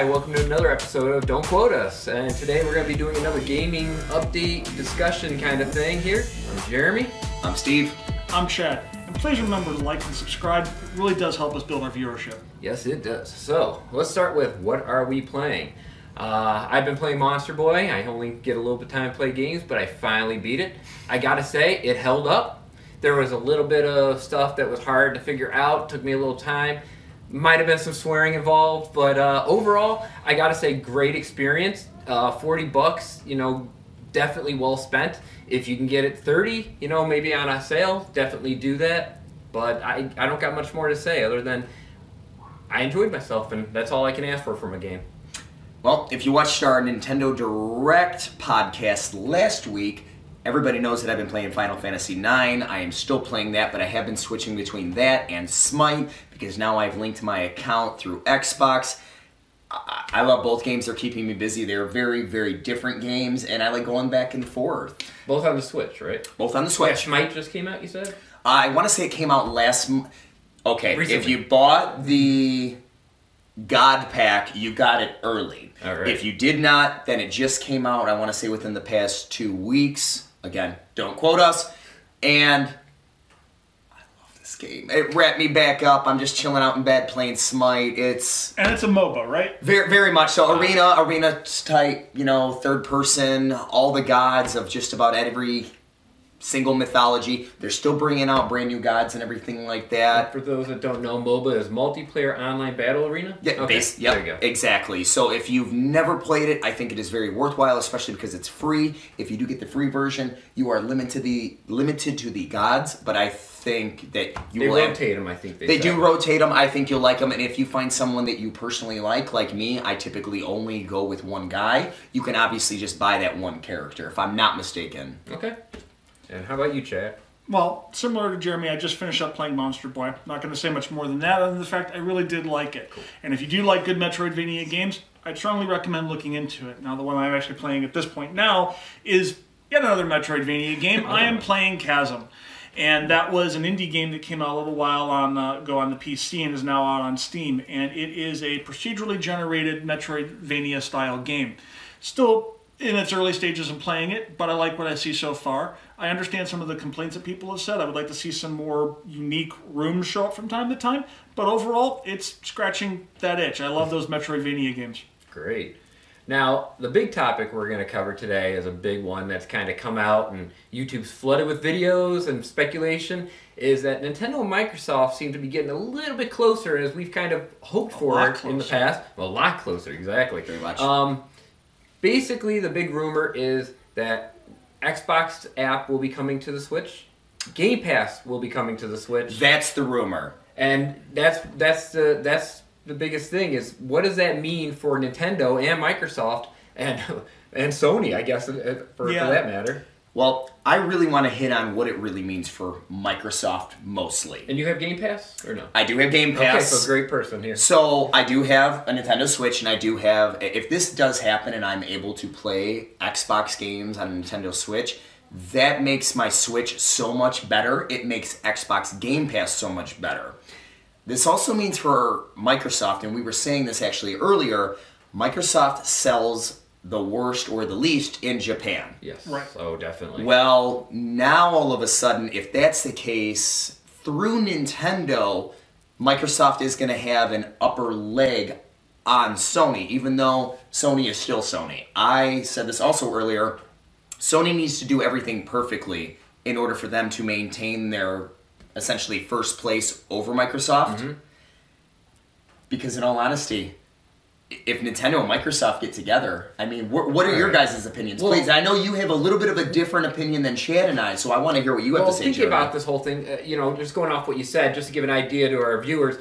Hi, welcome to another episode of Don't Quote Us. And today we're going to be doing another gaming update discussion kind of thing here. I'm Jeremy. I'm Steve. I'm Chad. And please remember to like and subscribe. It really does help us build our viewership. Yes, it does. So, let's start with what are we playing? I've been playing Monster Boy. I only get a little bit of time to play games, but I finally beat it. I gotta say, it held up. There was a little bit of stuff that was hard to figure out. Took me a little time. Might have been some swearing involved, but overall, I gotta say, great experience. 40 bucks, you know, definitely well spent. If you can get it 30, you know, maybe on a sale, definitely do that. But I don't got much more to say other than I enjoyed myself, and that's all I can ask for from a game. Well, if you watched our Nintendo Direct podcast last week, everybody knows that I've been playing Final Fantasy IX. I am still playing that, but I have been switching between that and Smite because now I've linked my account through Xbox. I love both games. They're keeping me busy. They're very, very different games, and I like going back and forth. Both on the Switch, right? Both on the Switch. Yeah, Smite just came out, you said? I want to say it came out last month. Okay, Recently. If you bought the God Pack, you got it early. All right. If you did not, then it just came out, I want to say, within the past 2 weeks. Again, don't quote us. And I love this game. It wrapped me back up. I'm just chilling out in bed playing Smite. And it's a MOBA, right? Very, very much so. Arena type, you know, third person, all the gods of just about every single mythology. They're still bringing out brand new gods and everything like that. For those that don't know, MOBA is Multiplayer Online Battle Arena? Yeah, okay. Yep, There you go. Exactly. So if you've never played it, I think it is very worthwhile, especially because it's free. If you do get the free version, you are limited to the gods, but I think that They rotate them, I think they do rotate them. I think you'll like them, and if you find someone that you personally like me, I typically only go with one guy. You can obviously just buy that one character, if I'm not mistaken. Okay. And how about you, Chad? Well, similar to Jeremy, I just finished up playing Monster Boy. Not going to say much more than that, other than the fact I really did like it. Cool. And if you do like good Metroidvania games, I'd strongly recommend looking into it. Now, the one I'm actually playing at this point now is yet another Metroidvania game. I am playing Chasm. And that was an indie game that came out a little while ago on the PC and is now out on Steam. And it is a procedurally generated Metroidvania-style game. Still in its early stages of playing it, but I like what I see so far. I understand some of the complaints that people have said. I would like to see some more unique rooms show up from time to time. But overall, it's scratching that itch. I love those Metroidvania games. Great. Now, the big topic we're going to cover today is a big one that's kind of come out and YouTube's flooded with videos and speculation, is that Nintendo and Microsoft seem to be getting a little bit closer as we've kind of hoped for it in the past. Well, a lot closer, exactly. Very much. Basically, the big rumor is that Xbox app will be coming to the Switch. Game Pass will be coming to the Switch. That's the rumor. And that's the biggest thing is what does that mean for Nintendo and Microsoft and Sony, I guess, for that matter. Well, I really want to hit on what it really means for Microsoft mostly. And you have Game Pass or no? I do have Game Pass. Okay, so great person here. So I do have a Nintendo Switch, and I do have, if this does happen and I'm able to play Xbox games on a Nintendo Switch, that makes my Switch so much better. It makes Xbox Game Pass so much better. This also means for Microsoft, and we were saying this actually earlier, Microsoft sells the worst or the least in Japan. Yes, right. Oh, definitely. Well, now all of a sudden, if that's the case, through Nintendo, Microsoft is going to have an upper leg on Sony, even though Sony is still Sony. I said this also earlier, Sony needs to do everything perfectly in order for them to maintain their essentially first place over Microsoft. Mm-hmm. Because in all honesty, if Nintendo and Microsoft get together, I mean, what are your guys' opinions? Well, please, I know you have a little bit of a different opinion than Chad and I, so I want to hear what you have to say, thinking about this whole thing, you know, just going off what you said, just to give an idea to our viewers,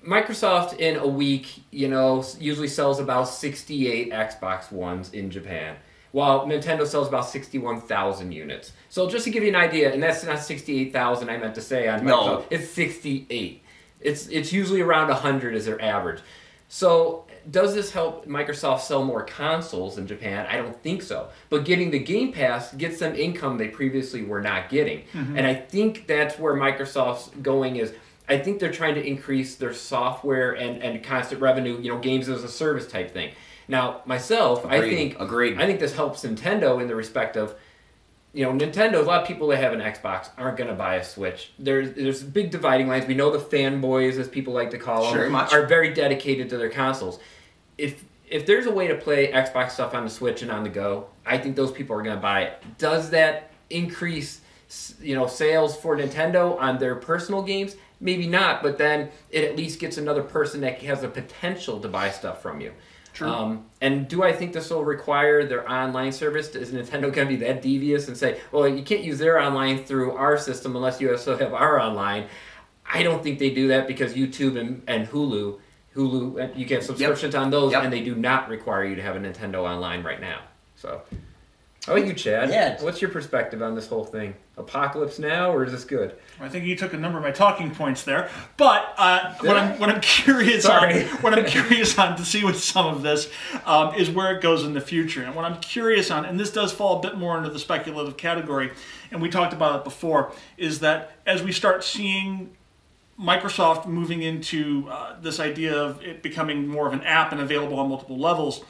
Microsoft in a week, you know, usually sells about 68 Xbox Ones in Japan, while Nintendo sells about 61,000 units. So just to give you an idea, and that's not 68,000 I meant to say on Microsoft, no. It's 68. It's usually around 100 is their average. So does this help Microsoft sell more consoles in Japan? I don't think so. But getting the Game Pass gets them income they previously were not getting. Mm-hmm. And I think that's where Microsoft's going is I think they're trying to increase their software and constant revenue, games as a service type thing. Now, myself, Agreed. I think this helps Nintendo in the respect of, Nintendo, a lot of people that have an Xbox aren't going to buy a Switch. There's big dividing lines. We know the fanboys, as people like to call them, Very much. are very dedicated to their consoles. If there's a way to play Xbox stuff on the Switch and on the go, I think those people are going to buy it. Does that increase, sales for Nintendo on their personal games? Maybe not, but then it at least gets another person that has the potential to buy stuff from you. True. And do I think this will require their online service? Is Nintendo going to be that devious and say, well, you can't use their online through our system unless you also have our online? I don't think they do that because YouTube and Hulu, you get subscriptions on those, and they do not require you to have a Nintendo online right now. So, how about you, Chad? Yeah. What's your perspective on this whole thing? Apocalypse now, or is this good? I think you took a number of my talking points there, but what I'm curious on to see with some of this is where it goes in the future. And what I'm curious on, and this does fall a bit more into the speculative category, and we talked about it before, is that as we start seeing Microsoft moving into this idea of it becoming more of an app and available on multiple levels,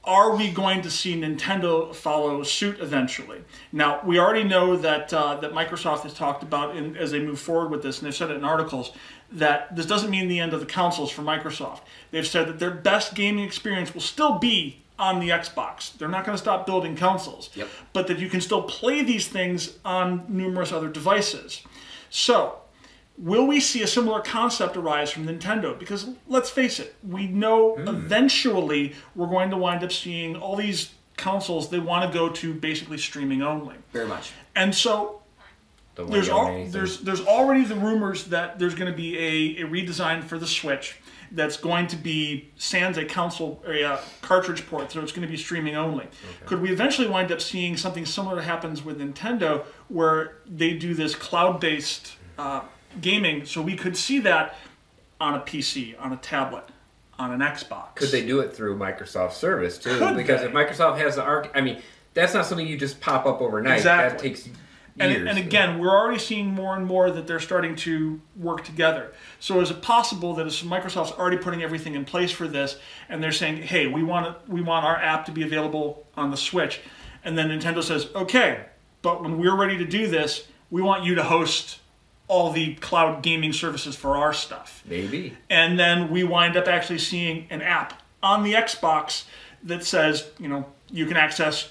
are we going to see Nintendo follow suit eventually? Now, we already know that that Microsoft has talked about, as they move forward with this, and they've said it in articles, that this doesn't mean the end of the consoles for Microsoft. They've said that their best gaming experience will still be on the Xbox. They're not going to stop building consoles, but that you can still play these things on numerous other devices. So, will we see a similar concept arise from Nintendo? Because let's face it, we know eventually we're going to wind up seeing all these consoles, they want to go to basically streaming only. Very much. And so there's already the rumors that there's going to be a redesign for the Switch that's going to be sans a console a cartridge port, so it's going to be streaming only. Okay. Could we eventually wind up seeing something similar that happens with Nintendo, where they do this cloud-based gaming, so we could see that on a PC, on a tablet, on an Xbox? Could they do it through Microsoft service too? Because if Microsoft has the that's not something you just pop up overnight. Exactly. That takes years. And again, we're already seeing more and more that they're starting to work together. So is it possible that Microsoft's already putting everything in place for this, and they're saying, hey, we want our app to be available on the Switch, and then Nintendo says, okay, but when we're ready to do this, we want you to host all the cloud gaming services for our stuff. Maybe. And then we wind up actually seeing an app on the Xbox that says, you can access,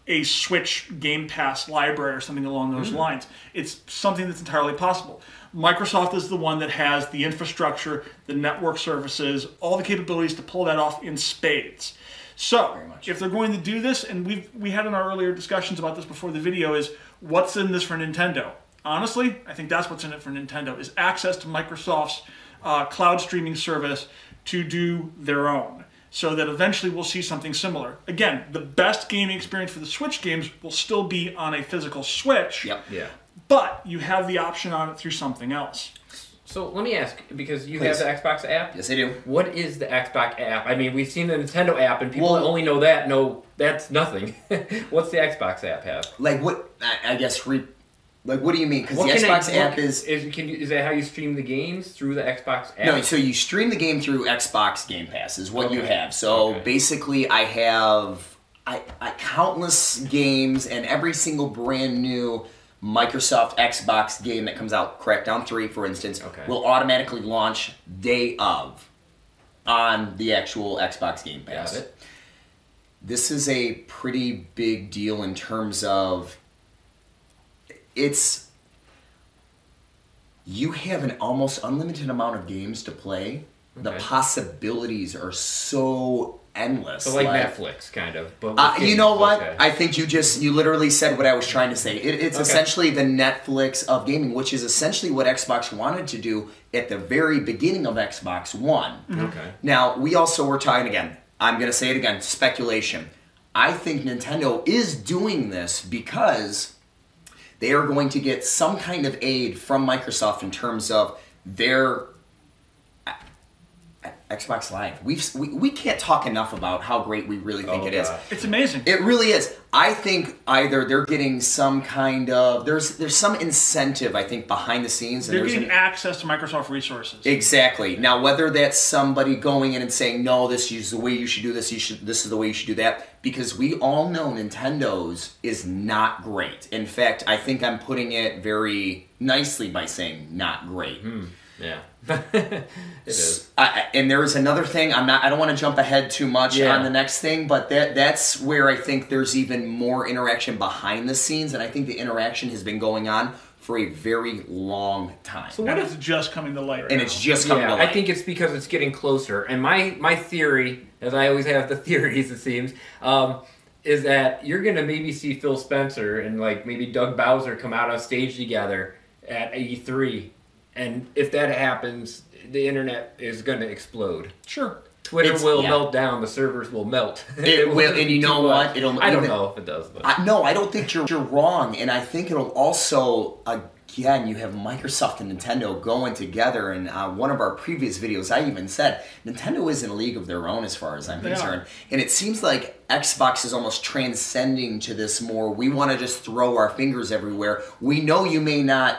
a Switch Game Pass library or something along those lines. It's something that's entirely possible. Microsoft is the one that has the infrastructure, the network services, all the capabilities to pull that off in spades. So, if they're going to do this, and we had in our earlier discussions about this before the video, is what's in this for Nintendo? Honestly, I think that's what's in it for Nintendo, is access to Microsoft's cloud streaming service to do their own, so that eventually we'll see something similar. Again, the best gaming experience for the Switch games will still be on a physical Switch, but you have the option on it through something else. So let me ask, because you have the Xbox app? Yes, I do. What is the Xbox app? I mean, we've seen the Nintendo app, and people that only know that know that's nothing. What's the Xbox app have? Like what, I guess, like, what do you mean? Because the Xbox app is that how you stream the games through the Xbox app? No, so you stream the game through Xbox Game Pass is what you have. So basically, I have countless games, and every single brand new Microsoft Xbox game that comes out, Crackdown 3, for instance, will automatically launch day of on the actual Xbox Game Pass. Got it. This is a pretty big deal in terms of you have an almost unlimited amount of games to play. The possibilities are so endless. So like Netflix, kind of. But you know what? I think you literally said what I was trying to say. It's essentially the Netflix of gaming, which is essentially what Xbox wanted to do at the very beginning of Xbox One. Now, we also were talking again, I'm going to say it again, speculation. I think Nintendo is doing this because they are going to get some kind of aid from Microsoft in terms of their, I Xbox Live. We can't talk enough about how great we really think it is. It's amazing. It really is. I think either they're getting some kind of there's some incentive, I think, behind the scenes. And they're getting access to Microsoft resources. Exactly. Now, whether that's somebody going in and saying, no, this is the way you should do this, this is the way you should do that, because we all know Nintendo's is not great. In fact, I think I'm putting it very nicely by saying not great. Yeah. It is. And there's another thing. I don't want to jump ahead too much on the next thing, but that's where I think there's even more interaction behind the scenes, and I think the interaction has been going on for a very long time. So what is just coming to light right and now? It's just coming to light. I think it's because it's getting closer. And my theory, as I always have the theories, it seems, is that you're going to maybe see Phil Spencer and like maybe Doug Bowser come out on stage together at E3. And if that happens, the internet is going to explode. Sure. Twitter will melt down. The servers will melt. It will, and you know what? I don't know if it does. But. No, I don't think you're wrong. And I think it'll also, again, you have Microsoft and Nintendo going together. And one of our previous videos, I even said, Nintendo is in a league of their own as far as I'm concerned. And it seems like Xbox is almost transcending to this more, we want to just throw our fingers everywhere. We know you may not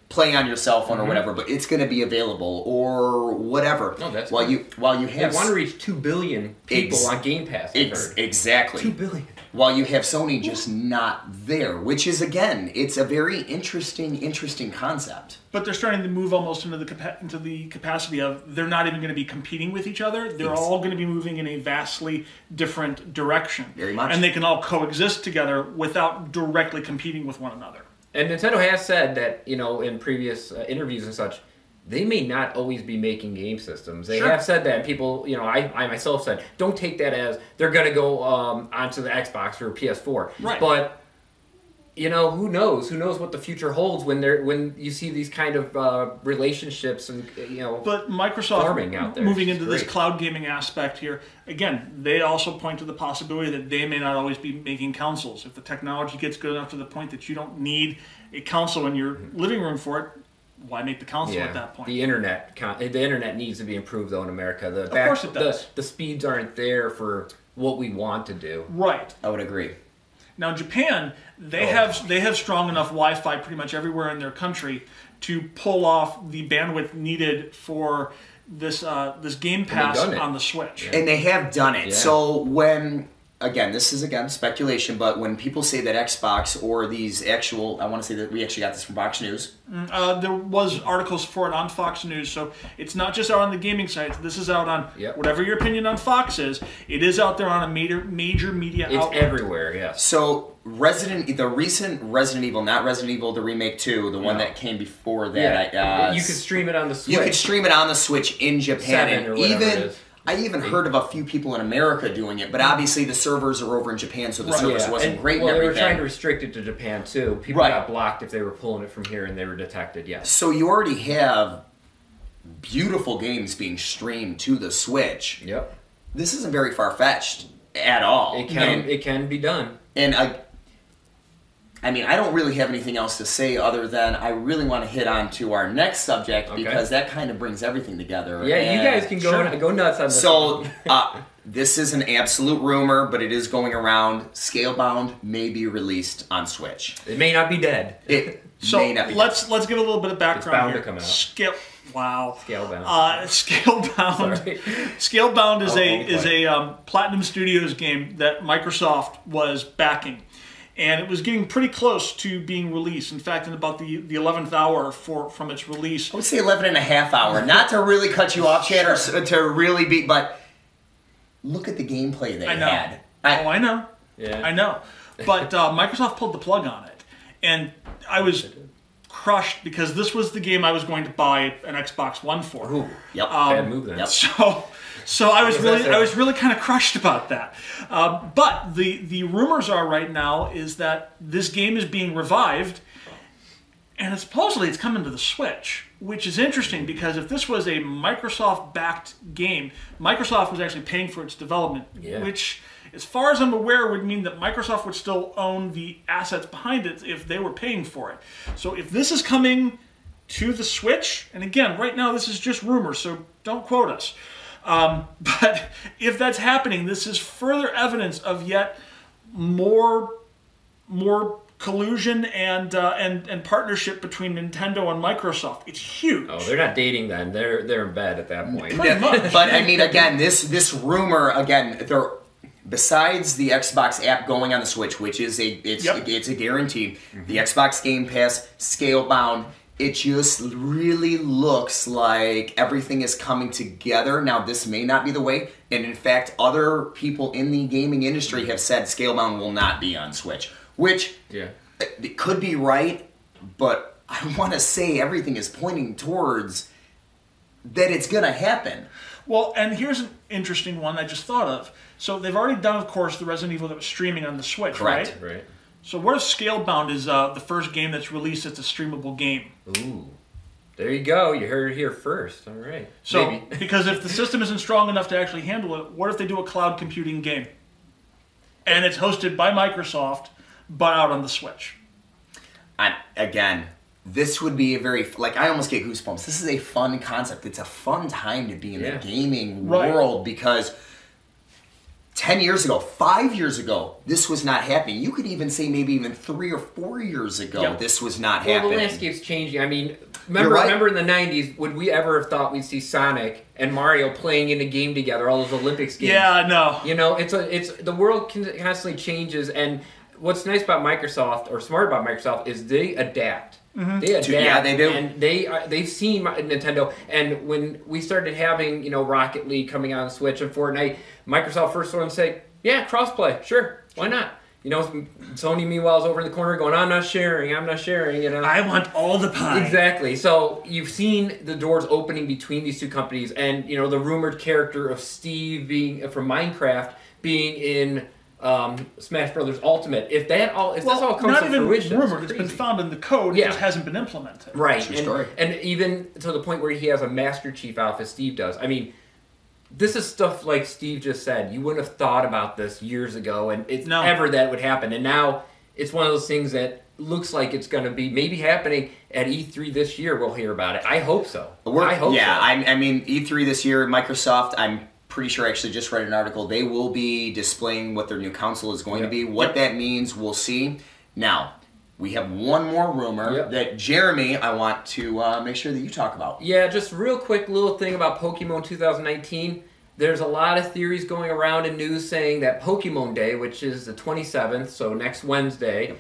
play on your cell phone or whatever, but it's going to be available or whatever. No, that's while you have. They want to reach 2 billion people on Game Pass. Exactly. 2 billion. While you have Sony just not there, which is again, it's a very interesting concept. But they're starting to move almost into the capacity of they're not even going to be competing with each other. They're all going to be moving in a vastly different direction. Very much. And they can all coexist together without directly competing with one another. And Nintendo has said that, in previous interviews and such, they may not always be making game systems. They have said that. And people, I myself said, don't take that as they're going to go onto the Xbox or PS4. Right. But, who knows? Who knows what the future holds when you see these kind of relationships and, But Microsoft forming out there. moving into this cloud gaming aspect here, again, they also point to the possibility that they may not always be making consoles. If the technology gets good enough to the point that you don't need a console in your living room for it, why make the console at that point? The internet needs to be improved though in America. Of course it does. The speeds aren't there for what we want to do. Right. I would agree. Now Japan, they have strong enough Wi-Fi pretty much everywhere in their country to pull off the bandwidth needed for this Game Pass on the Switch. And they have done it. Yeah. So when, again, this is speculation, but when people say that Xbox or these actual, I want to say that we actually got this from Fox News. There was articles for it on Fox News, so it's not just out on the gaming sites. This is out on whatever your opinion on Fox is. It is out there on a major media outlet. It's everywhere, yes. So the recent Resident Evil, not Resident Evil the Remake 2, the one that came before that. You could stream it on the Switch. You could stream it on the Switch in Japan. 7 or whatever it is. I even heard of a few people in America doing it, but obviously the servers are over in Japan, so the service wasn't great and everything. They were trying to restrict it to Japan, too. People got blocked if they were pulling it from here and they were detected, yes. So you already have beautiful games being streamed to the Switch. Yep. This isn't very far-fetched at all. It can be done. And I don't really have anything else to say other than I really want to hit on to our next subject because that kind of brings everything together. Yeah, and you guys can go nuts on this. So, this is an absolute rumor, but it is going around. Scalebound may be released on Switch. It may not be dead. It may not be let's give a little bit of background here. It's bound to come out. Scalebound. Scalebound. Scalebound is a Platinum Studios game that Microsoft was backing. And it was getting pretty close to being released. In fact, in about the 11th hour from its release. I would say 11 and a half hour. Not to really cut you off, Chad, or to really be, but look at the gameplay they had. I know. Yeah. I know. But Microsoft pulled the plug on it. And I was crushed because this was the game I was going to buy an Xbox One for. Ooh, yep. Bad move then. Yep. So I was really kind of crushed about that. But the rumors are right now is that this game is being revived, and supposedly it's coming to the Switch, which is interesting because if this was a Microsoft-backed game, Microsoft was actually paying for its development, which, as far as I'm aware, would mean that Microsoft would still own the assets behind it if they were paying for it. So if this is coming to the Switch, and again, right now this is just rumors, so don't quote us. But if that's happening, this is further evidence of yet more collusion and partnership between Nintendo and Microsoft. It's huge. Oh, they're not dating then. They're in bed at that point. Pretty much. But I mean, again, this rumor, again, besides the Xbox app going on the Switch, which is it's a guarantee, the Xbox Game Pass, Scalebound, it just really looks like everything is coming together. Now, this may not be the way, and in fact, other people in the gaming industry have said Scalebound will not be on Switch, which it could be right, but I want to say everything is pointing towards that it's going to happen. Well, and here's an interesting one I just thought of. So they've already done, of course, the Resident Evil that was streaming on the Switch, Correct. Right. So what if Scalebound is the first game that's released as a streamable game? Ooh. There you go. You heard it here first. All right. So, Maybe. Because if the system isn't strong enough to actually handle it, what if they do a cloud computing game? And it's hosted by Microsoft, but out on the Switch. Again, this would be a very, like, I almost get goosebumps. This is a fun concept. It's a fun time to be in the gaming world because 10 years ago, 5 years ago, this was not happening. You could even say maybe even 3 or 4 years ago, this was not happening. Well, the landscape's changing. I mean, remember in the 90s, would we ever have thought we'd see Sonic and Mario playing in a game together, all those Olympics games? Yeah, no. You know, it's the world constantly changes, and what's nice about Microsoft, or smart about Microsoft, is they adapt. They adapt. Yeah, they do. And they've seen Nintendo, and when we started having, Rocket League coming out on Switch and Fortnite, Microsoft first one to say, yeah, crossplay, sure, why not? Sony meanwhile is over in the corner going, I'm not sharing. I want all the pie. Exactly. So you've seen the doors opening between these two companies, and the rumored character of Steve being from Minecraft being in Smash Brothers Ultimate. If this all comes to fruition, not even rumored. It's been found in the code. It just hasn't been implemented. Right. True story. And even to the point where he has a Master Chief outfit, Steve does. I mean, this is stuff like Steve just said. You wouldn't have thought about this years ago, and it's never that would happen. And now it's one of those things that looks like it's going to be maybe happening at E3 this year. We'll hear about it. I hope so. I hope so. I mean, E3 this year, Microsoft, I'm pretty sure I actually just read an article. They will be displaying what their new console is going to be. What that means, we'll see. Now, we have one more rumor that, Jeremy, I want to make sure that you talk about. Yeah, just real quick little thing about Pokemon 2019. There's a lot of theories going around in news saying that Pokemon Day, which is the 27th, so next Wednesday,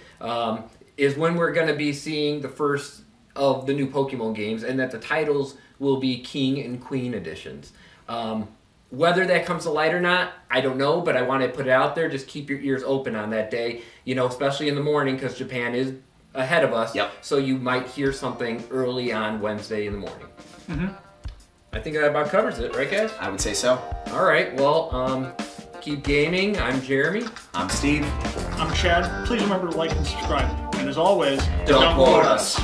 is when we're going to be seeing the first of the new Pokemon games, and that the titles will be King and Queen editions. Whether that comes to light or not, I don't know, but I want to put it out there. Just keep your ears open on that day, especially in the morning, because Japan is ahead of us. So you might hear something early on Wednesday in the morning. I think that about covers it, right, guys? I would say so. All right, well, keep gaming. I'm Jeremy. I'm Steve. I'm Chad. Please remember to like and subscribe. And as always, don't quote us.